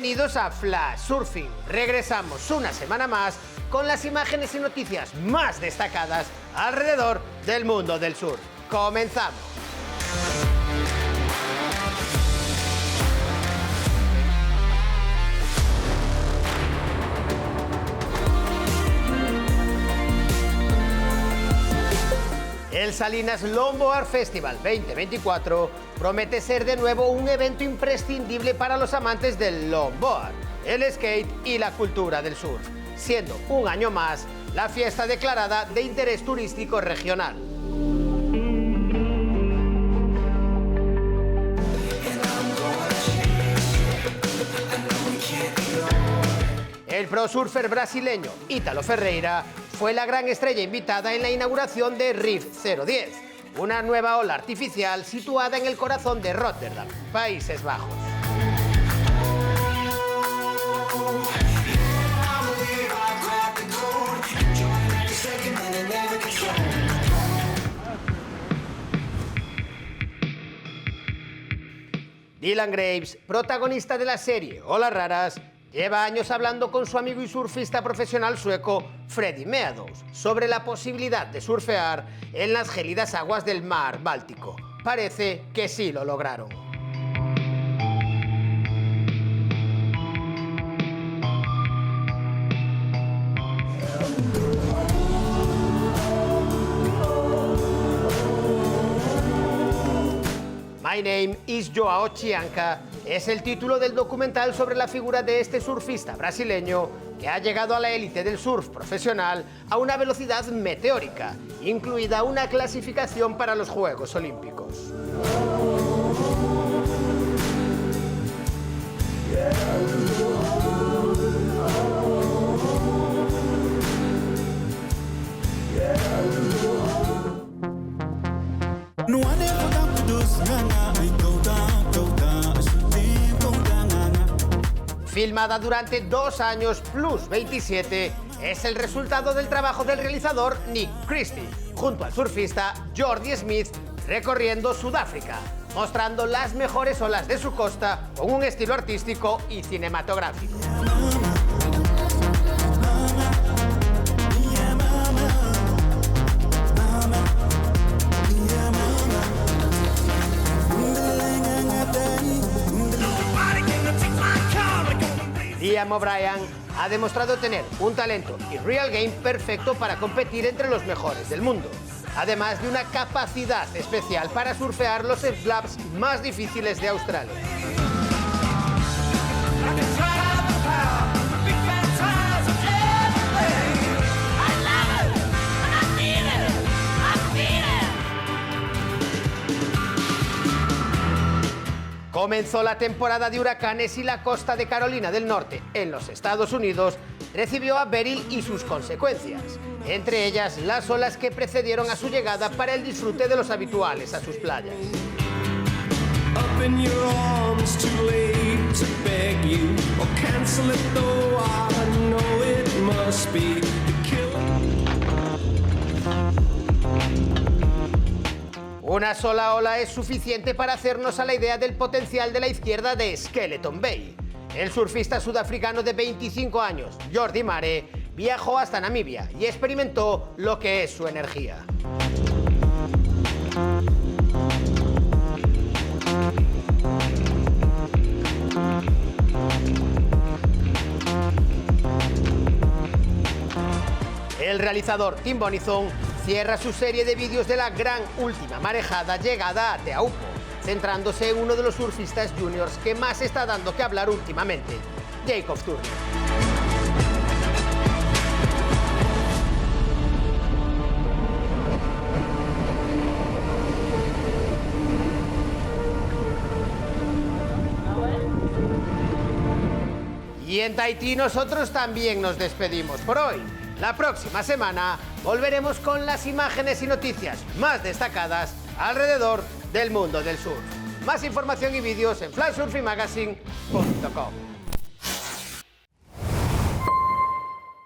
Bienvenidos a Flash Surfing. Regresamos una semana más con las imágenes y noticias más destacadas alrededor del mundo del surf. Comenzamos. El Salinas Longboard Festival 2024 promete ser de nuevo un evento imprescindible para los amantes del longboard, el skate y la cultura del surf, siendo un año más la fiesta declarada de interés turístico regional. El pro surfer brasileño Ítalo Ferreira fue la gran estrella invitada en la inauguración de Reef 010, una nueva ola artificial situada en el corazón de Rotterdam, Países Bajos. Dylan Graves, protagonista de la serie Olas Raras, lleva años hablando con su amigo y surfista profesional sueco Freddy Meadows sobre la posibilidad de surfear en las gélidas aguas del mar Báltico. Parece que sí lo lograron. My Name is Joao Chianca es el título del documental sobre la figura de este surfista brasileño que ha llegado a la élite del surf profesional a una velocidad meteórica, incluida una clasificación para los Juegos Olímpicos. Filmada durante 2 años plus 27, es el resultado del trabajo del realizador Nick Christie, junto al surfista Jordi Smith, recorriendo Sudáfrica, mostrando las mejores olas de su costa con un estilo artístico y cinematográfico. Liam O'Brien ha demostrado tener un talento y real game perfecto para competir entre los mejores del mundo, además de una capacidad especial para surfear los flaps más difíciles de Australia. Comenzó la temporada de huracanes y la costa de Carolina del Norte, en los Estados Unidos, recibió a Beryl y sus consecuencias, entre ellas las olas que precedieron a su llegada para el disfrute de los habituales a sus playas. Una sola ola es suficiente para hacernos a la idea del potencial de la izquierda de Skeleton Bay. El surfista sudafricano de 25 años, Jordi Mare, viajó hasta Namibia y experimentó lo que es su energía. El realizador Tim Bonison cierra su serie de vídeos de la gran última marejada llegada a Teahupo, centrándose en uno de los surfistas juniors que más está dando que hablar últimamente, Jacob Turner. Y en Tahití nosotros también nos despedimos por hoy. La próxima semana volveremos con las imágenes y noticias más destacadas alrededor del mundo del surf. Más información y vídeos en flashsurfingmagazine.com.